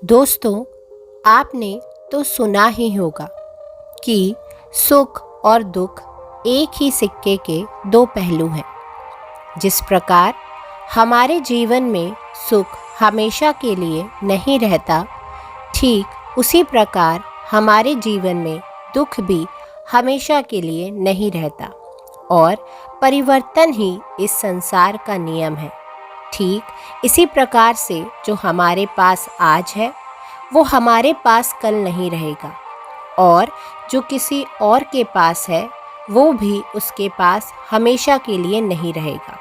दोस्तों, आपने तो सुना ही होगा कि सुख और दुख एक ही सिक्के के दो पहलू हैं। जिस प्रकार हमारे जीवन में सुख हमेशा के लिए नहीं रहता, ठीक उसी प्रकार हमारे जीवन में दुख भी हमेशा के लिए नहीं रहता और परिवर्तन ही इस संसार का नियम है। ठीक इसी प्रकार से जो हमारे पास आज है वो हमारे पास कल नहीं रहेगा और जो किसी और के पास है वो भी उसके पास हमेशा के लिए नहीं रहेगा।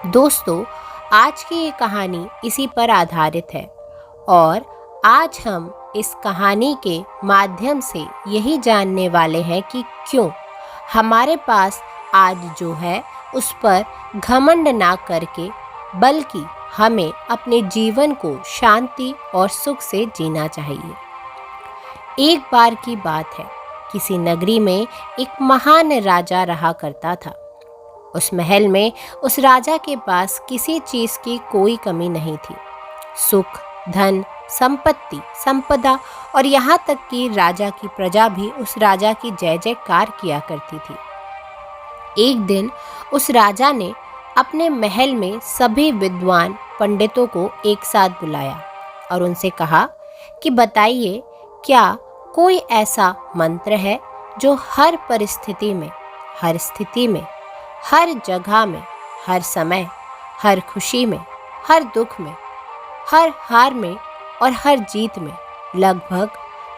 दोस्तों, आज की ये कहानी इसी पर आधारित है और आज हम इस कहानी के माध्यम से यही जानने वाले हैं कि क्यों हमारे पास आज जो है उस पर घमंड ना करके बल्कि हमें अपने जीवन को शांति और सुख से जीना चाहिए। एक बार की बात है, किसी नगरी में एक महान राजा रहा करता था। उस महल में उस राजा के पास किसी चीज़ की कोई कमी नहीं थी। सुख, धन, संपत्ति, संपदा और यहाँ तक कि राजा की प्रजा भी उस राजा की जय जयकार किया करती थी। एक दिन उस राजा ने अपने महल में सभी विद्वान पंडितों को एक साथ बुलाया और उनसे कहा कि बताइए, क्या कोई ऐसा मंत्र है जो हर परिस्थिति में, हर स्थिति में, हर जगह में, हर समय, हर खुशी में, हर दुख में, हर हार में और हर जीत में, लगभग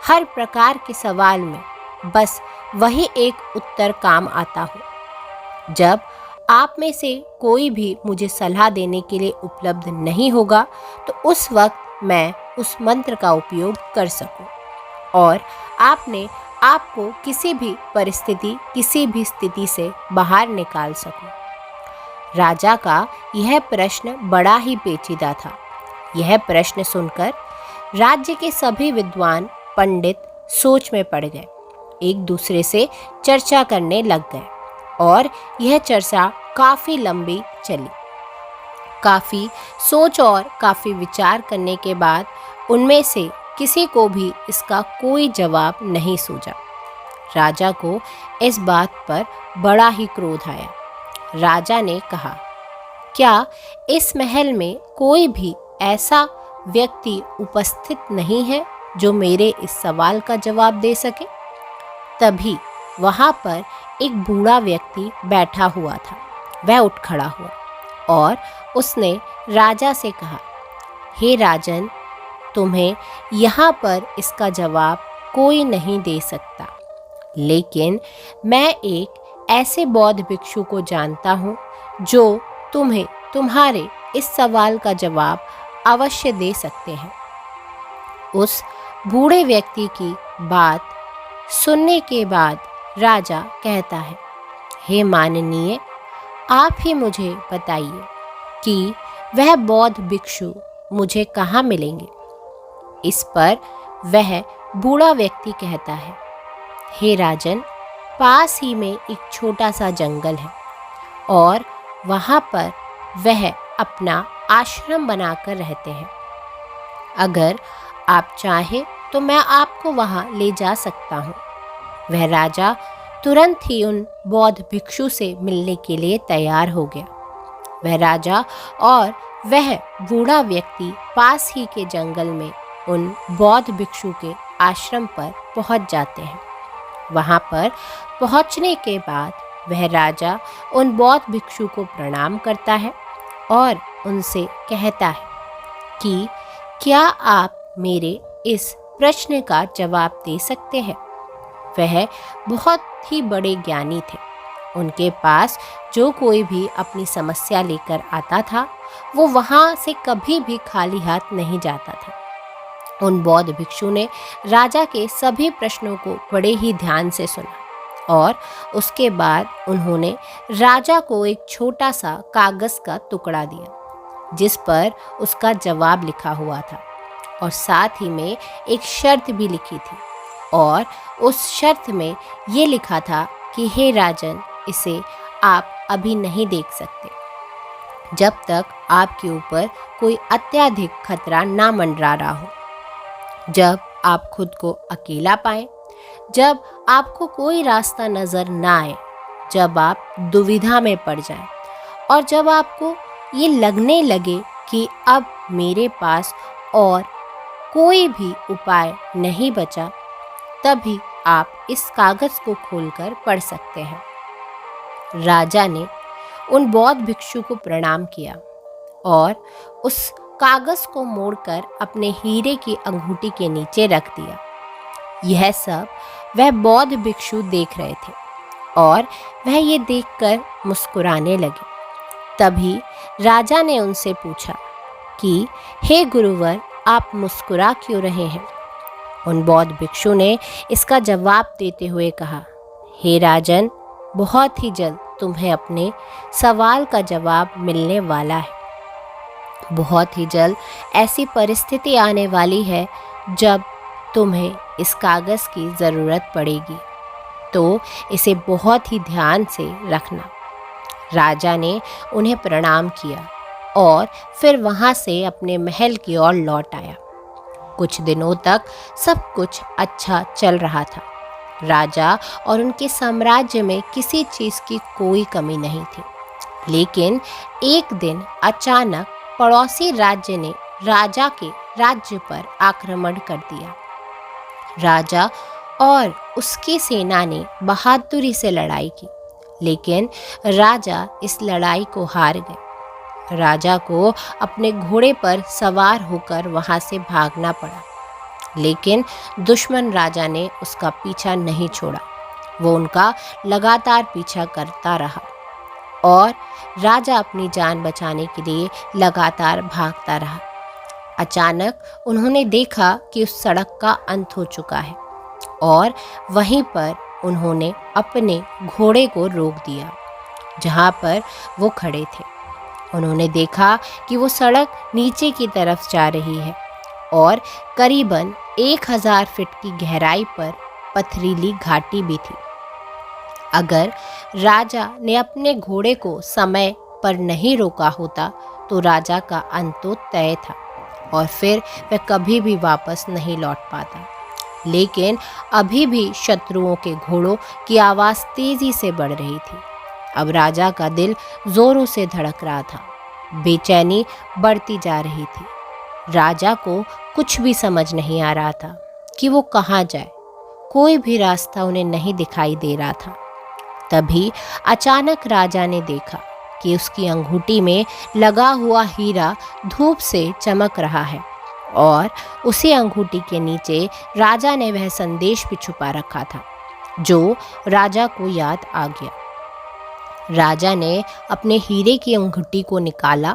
हर प्रकार के सवाल में बस वही एक उत्तर काम आता हो। जब आप में से कोई भी मुझे सलाह देने के लिए उपलब्ध नहीं होगा तो उस वक्त मैं उस मंत्र का उपयोग कर सकूं और आपने आपको किसी भी परिस्थिति, किसी भी स्थिति से बाहर निकाल सकूं। राजा का यह प्रश्न बड़ा ही पेचीदा था। यह प्रश्न सुनकर राज्य के सभी विद्वान पंडित सोच में पड़ गए, एक दूसरे से चर्चा करने लग गए और यह चर्चा काफ़ी लंबी चली। काफ़ी सोच और काफ़ी विचार करने के बाद उनमें से किसी को भी इसका कोई जवाब नहीं सूझा। राजा को इस बात पर बड़ा ही क्रोध आया। राजा ने कहा, क्या इस महल में कोई भी ऐसा व्यक्ति उपस्थित नहीं है जो मेरे इस सवाल का जवाब दे सके? तभी वहाँ पर एक बूढ़ा व्यक्ति बैठा हुआ था। वह उठ खड़ा हुआ और उसने राजा से कहा, हे राजन, तुम्हें यहाँ पर इसका जवाब कोई नहीं दे सकता, लेकिन मैं एक ऐसे बौद्ध भिक्षु को जानता हूँ जो तुम्हें तुम्हारे इस सवाल का जवाब अवश्य दे सकते हैं। उस बूढ़े व्यक्ति की बात सुनने के बाद राजा कहता है, हे माननीय, आप ही मुझे बताइए कि वह बौद्ध भिक्षु मुझे कहाँ मिलेंगे। इस पर वह बूढ़ा व्यक्ति कहता है, हे राजन, पास ही में एक छोटा सा जंगल है और वहाँ पर वह अपना आश्रम बनाकर रहते हैं। अगर आप चाहें तो मैं आपको वहाँ ले जा सकता हूँ। वह राजा तुरंत ही उन बौद्ध भिक्षु से मिलने के लिए तैयार हो गया। वह राजा और वह बूढ़ा व्यक्ति पास ही के जंगल में उन बौद्ध भिक्षु के आश्रम पर पहुंच जाते हैं। वहां पर पहुंचने के बाद वह राजा उन बौद्ध भिक्षु को प्रणाम करता है और उनसे कहता है कि क्या आप मेरे इस प्रश्न का जवाब दे सकते हैं। वह बहुत ही बड़े ज्ञानी थे। उनके पास जो कोई भी अपनी समस्या लेकर आता था वो वहाँ से कभी भी खाली हाथ नहीं जाता था। उन बौद्ध भिक्षु ने राजा के सभी प्रश्नों को बड़े ही ध्यान से सुना और उसके बाद उन्होंने राजा को एक छोटा सा कागज़ का टुकड़ा दिया जिस पर उसका जवाब लिखा हुआ था और साथ ही में एक शर्त भी लिखी थी और उस शर्त में ये लिखा था कि हे राजन, इसे आप अभी नहीं देख सकते जब तक आपके ऊपर कोई अत्यधिक खतरा ना मंडरा रहा हो। जब आप खुद को अकेला पाएं, जब आपको कोई रास्ता नजर ना आए, जब आप दुविधा में पड़ जाएं और जब आपको ये लगने लगे कि अब मेरे पास और कोई भी उपाय नहीं बचा, तभी आप इस कागज को खोलकर पढ़ सकते हैं। राजा ने उन बौद्ध भिक्षु को प्रणाम किया और उस कागज को मोड़कर अपने हीरे की अंगूठी के नीचे रख दिया। यह सब वह बौद्ध भिक्षु देख रहे थे और वह ये देखकर मुस्कुराने लगे। तभी राजा ने उनसे पूछा कि हे गुरुवर, आप मुस्कुरा क्यों रहे हैं? उन बौद्ध भिक्षु ने इसका जवाब देते हुए कहा, हे राजन, बहुत ही जल्द तुम्हें अपने सवाल का जवाब मिलने वाला है। बहुत ही जल्द ऐसी परिस्थिति आने वाली है जब तुम्हें इस कागज़ की ज़रूरत पड़ेगी, तो इसे बहुत ही ध्यान से रखना। राजा ने उन्हें प्रणाम किया और फिर वहाँ से अपने महल की ओर लौट आया। कुछ दिनों तक सब कुछ अच्छा चल रहा था। राजा और उनके साम्राज्य में किसी चीज़ की कोई कमी नहीं थी। लेकिन एक दिन अचानक पड़ोसी राज्य ने राजा के राज्य पर आक्रमण कर दिया। राजा और उसकी सेना ने बहादुरी से लड़ाई की, लेकिन राजा इस लड़ाई को हार गए। राजा को अपने घोड़े पर सवार होकर वहां से भागना पड़ा, लेकिन दुश्मन राजा ने उसका पीछा नहीं छोड़ा। वो उनका लगातार पीछा करता रहा और राजा अपनी जान बचाने के लिए लगातार भागता रहा। अचानक उन्होंने देखा कि उस सड़क का अंत हो चुका है और वहीं पर उन्होंने अपने घोड़े को रोक दिया जहाँ पर वो खड़े थे। उन्होंने देखा कि वो सड़क नीचे की तरफ जा रही है और करीबन 1000 फीट की गहराई पर पथरीली घाटी भी थी। अगर राजा ने अपने घोड़े को समय पर नहीं रोका होता तो राजा का अंत तो तय था और फिर वह कभी भी वापस नहीं लौट पाता। लेकिन अभी भी शत्रुओं के घोड़ों की आवाज़ तेज़ी से बढ़ रही थी। अब राजा का दिल जोरों से धड़क रहा था, बेचैनी बढ़ती जा रही थी। राजा को कुछ भी समझ नहीं आ रहा था कि वो कहाँ जाए। कोई भी रास्ता उन्हें नहीं दिखाई दे रहा था। तभी अचानक राजा ने देखा कि उसकी अंगूठी में लगा हुआ हीरा धूप से चमक रहा है और उसी अंगूठी के नीचे राजा ने वह संदेश भी छुपा रखा था जो राजा को याद आ गया। राजा ने अपने हीरे की अंगूठी को निकाला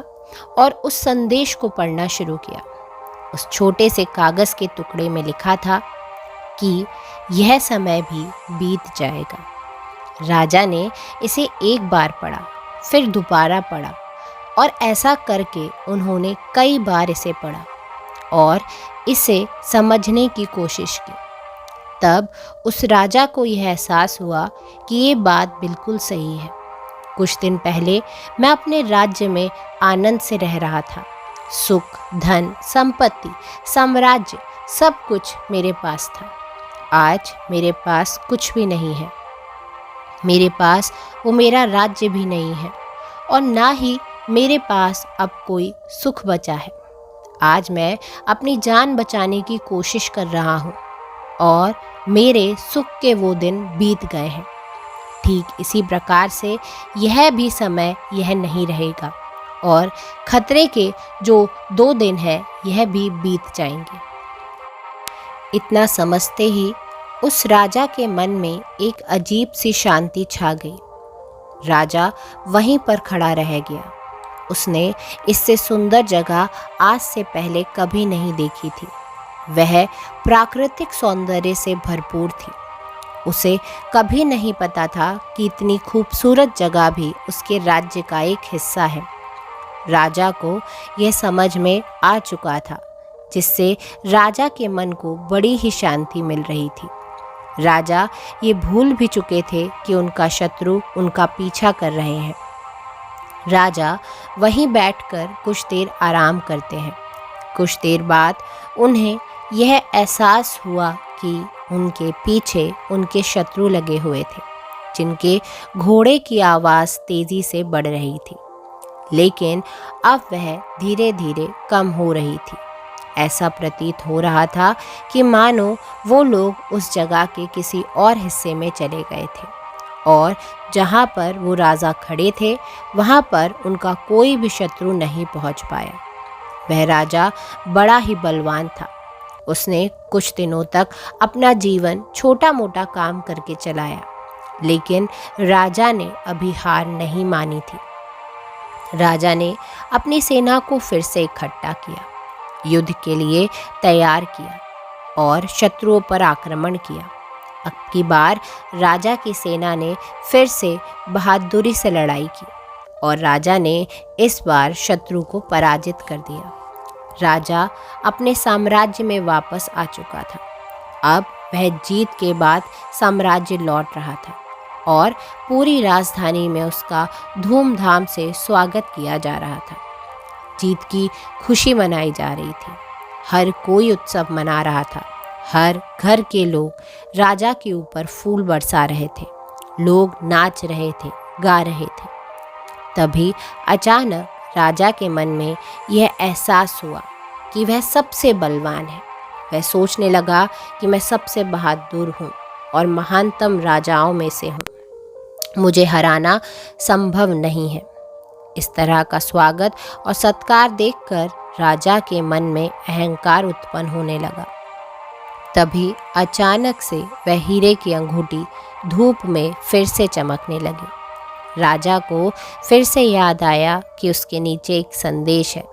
और उस संदेश को पढ़ना शुरू किया। उस छोटे से कागज़ के टुकड़े में लिखा था कि यह समय भी बीत जाएगा। राजा ने इसे एक बार पढ़ा, फिर दोबारा पढ़ा और ऐसा करके उन्होंने कई बार इसे पढ़ा और इसे समझने की कोशिश की। तब उस राजा को यह एहसास हुआ कि ये बात बिल्कुल सही है। कुछ दिन पहले मैं अपने राज्य में आनंद से रह रहा था। सुख, धन, संपत्ति, साम्राज्य, सब कुछ मेरे पास था। आज मेरे पास कुछ भी नहीं है। मेरे पास वो मेरा राज्य भी नहीं है और ना ही मेरे पास अब कोई सुख बचा है। आज मैं अपनी जान बचाने की कोशिश कर रहा हूँ और मेरे सुख के वो दिन बीत गए हैं। ठीक इसी प्रकार से यह भी समय यह नहीं रहेगा और खतरे के जो 2 दिन है यह भी बीत जाएंगे। इतना समझते ही उस राजा के मन में एक अजीब सी शांति छा गई। राजा वहीं पर खड़ा रह गया। उसने इससे सुंदर जगह आज से पहले कभी नहीं देखी थी। वह प्राकृतिक सौंदर्य से भरपूर थी। उसे कभी नहीं पता था कि इतनी खूबसूरत जगह भी उसके राज्य का एक हिस्सा है। राजा को यह समझ में आ चुका था, जिससे राजा के मन को बड़ी ही शांति मिल रही थी। राजा ये भूल भी चुके थे कि उनका शत्रु उनका पीछा कर रहे हैं। राजा वहीं बैठकर कुछ देर आराम करते हैं। कुछ देर बाद उन्हें यह एहसास हुआ कि उनके पीछे उनके शत्रु लगे हुए थे, जिनके घोड़े की आवाज़ तेज़ी से बढ़ रही थी, लेकिन अब वह धीरे धीरे कम हो रही थी। ऐसा प्रतीत हो रहा था कि मानो वो लोग उस जगह के किसी और हिस्से में चले गए थे और जहाँ पर वो राजा खड़े थे वहाँ पर उनका कोई भी शत्रु नहीं पहुँच पाया। वह राजा बड़ा ही बलवान था। उसने कुछ दिनों तक अपना जीवन छोटा मोटा काम करके चलाया, लेकिन राजा ने अभी हार नहीं मानी थी। राजा ने अपनी सेना को फिर से इकट्ठा किया, युद्ध के लिए तैयार किया और शत्रुओं पर आक्रमण किया। अब की बार राजा की सेना ने फिर से बहादुरी से लड़ाई की और राजा ने इस बार शत्रु को पराजित कर दिया। राजा अपने साम्राज्य में वापस आ चुका था। अब वह जीत के बाद साम्राज्य लौट रहा था और पूरी राजधानी में उसका धूमधाम से स्वागत किया जा रहा था। जीत की खुशी मनाई जा रही थी। हर कोई उत्सव मना रहा था। हर घर के लोग राजा के ऊपर फूल बरसा रहे थे। लोग नाच रहे थे, गा रहे थे। तभी अचानक राजा के मन में यह एहसास हुआ कि वह सबसे बलवान है। वह सोचने लगा कि मैं सबसे बहादुर हूँ और महानतम राजाओं में से हूँ। मुझे हराना संभव नहीं है। इस तरह का स्वागत और सत्कार देखकर राजा के मन में अहंकार उत्पन्न होने लगा। तभी अचानक से वह हीरे की अंगूठी धूप में फिर से चमकने लगी। राजा को फिर से याद आया कि उसके नीचे एक संदेश है।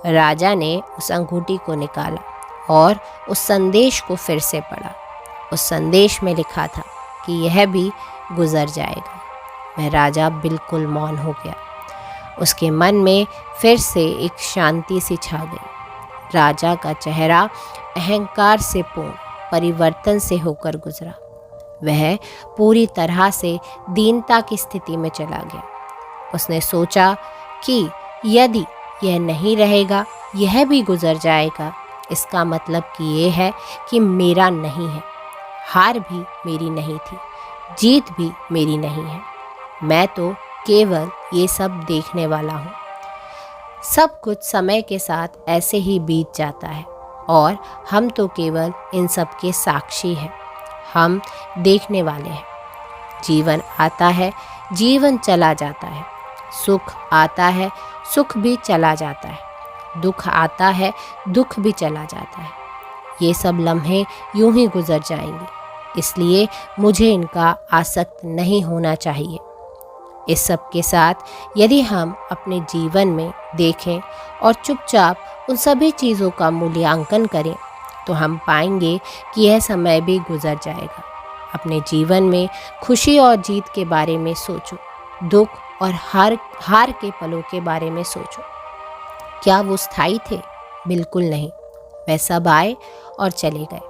राजा ने उस अंगूठी को निकाला और उस संदेश को फिर से पढ़ा। उस संदेश में लिखा था कि यह भी गुजर जाएगा। वह राजा बिल्कुल मौन हो गया। उसके मन में फिर से एक शांति सी छा गई। राजा का चेहरा अहंकार से पूर्ण परिवर्तन से होकर गुजरा। वह पूरी तरह से दीनता की स्थिति में चला गया। उसने सोचा कि यदि यह नहीं रहेगा, यह भी गुजर जाएगा, इसका मतलब कि ये है कि मेरा नहीं है। हार भी मेरी नहीं थी, जीत भी मेरी नहीं है। मैं तो केवल ये सब देखने वाला हूँ। सब कुछ समय के साथ ऐसे ही बीत जाता है और हम तो केवल इन सब के साक्षी हैं। हम देखने वाले हैं। जीवन आता है, जीवन चला जाता है। सुख आता है, सुख भी चला जाता है। दुख आता है, दुख भी चला जाता है। ये सब लम्हे यूं ही गुजर जाएंगे, इसलिए मुझे इनका आसक्त नहीं होना चाहिए। इस सब के साथ यदि हम अपने जीवन में देखें और चुपचाप उन सभी चीज़ों का मूल्यांकन करें तो हम पाएंगे कि यह समय भी गुजर जाएगा। अपने जीवन में खुशी और जीत के बारे में सोचो, दुख और हार के पलों के बारे में सोचो। क्या वो स्थायी थे? बिल्कुल नहीं। वह सब आए और चले गए।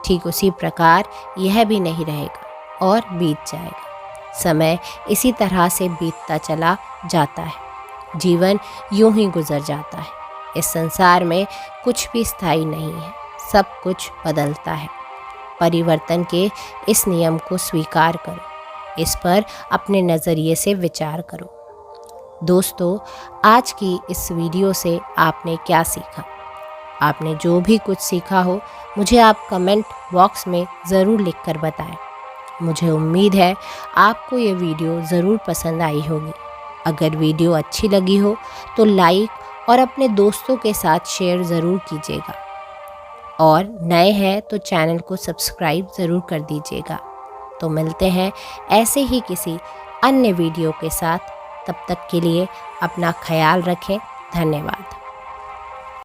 ठीक उसी प्रकार यह भी नहीं रहेगा और बीत जाएगा। समय इसी तरह से बीतता चला जाता है। जीवन यूं ही गुजर जाता है। इस संसार में कुछ भी स्थायी नहीं है, सब कुछ बदलता है। परिवर्तन के इस नियम को स्वीकार करो। इस पर अपने नज़रिए से विचार करो। दोस्तों, आज की इस वीडियो से आपने क्या सीखा? आपने जो भी कुछ सीखा हो मुझे आप कमेंट बॉक्स में ज़रूर लिखकर बताएं। मुझे उम्मीद है आपको ये वीडियो ज़रूर पसंद आई होगी। अगर वीडियो अच्छी लगी हो तो लाइक और अपने दोस्तों के साथ शेयर ज़रूर कीजिएगा और नए हैं तो चैनल को सब्सक्राइब ज़रूर कर दीजिएगा। तो मिलते हैं ऐसे ही किसी अन्य वीडियो के साथ। तब तक के लिए अपना ख्याल रखें। धन्यवाद।